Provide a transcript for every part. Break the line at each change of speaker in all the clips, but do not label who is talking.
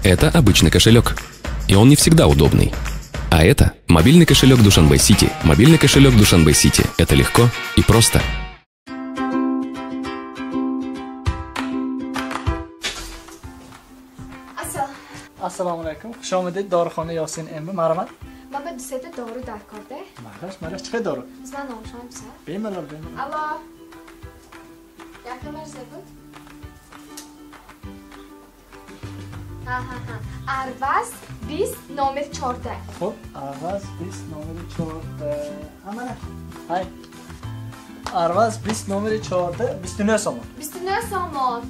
Это обычный кошелек, и он не всегда удобный. А это мобильный кошелек Душанбе Сити. Мобильный кошелек Душанбе Сити. Это легко и просто.
Assalomu alaykum. Xush omaded dorixona Yosin Emmi. Marhamat.
من به دوست دارو در کارده.
Marhash, چه دارو؟
من نامشام بسه.
Bemalol.
Allah. Yakın merze bu. Ha. Arvaz 20 نمره 14.
خب، Arvaz 20 نمره 14. Amana. Hay. Arvaz 20 نمره 14. 29 so'm.
29 so'm.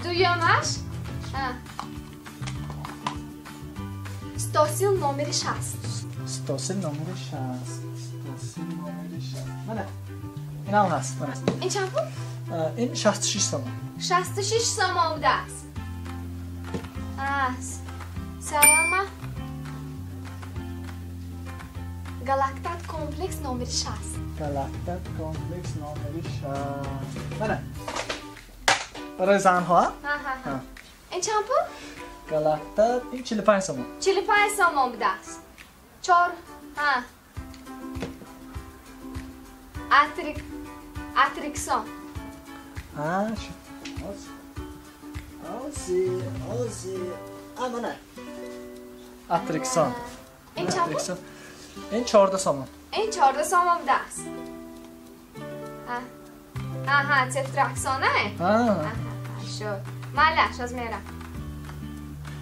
Duyamash? Ha. Stosil نمره 60.
Stosil نمره 60. Stosil نمره 60. Mana. این اون هست.
این چند بود؟
این 66 so'm.
66 so'm بوده است. Sayama Galaktat kompleks نمره 60.
Galaktat kompleks نمره 60. Mana. برای زنها؟
ها. این چند بود؟
Galaktat این 45 so'm.
45 so'm بوده است. 4 Atrikson.
Ozi. Amana. Atrikson.
این چند بود؟
این 14 so'm.
این 14 so'm بوده است. تتراکسونه؟ شد. مالش از میرم.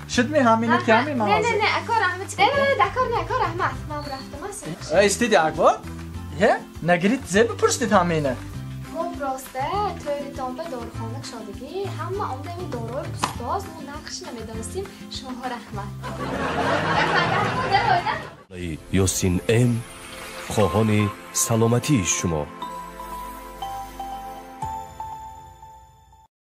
شد می همینه که همین مغازه.
نه اکار احمد. نه اکار احمد. من رفتم اصلا.
استیدی اکبر؟ یه؟ نگرید زیب پرستید همینه.
خب راسته توی دنبه داروخانه شدگی همه آمده این داروی پستاز و نقش نمیدانستیم شما رحمت.
یاسین ام خواهان سلامتی شما.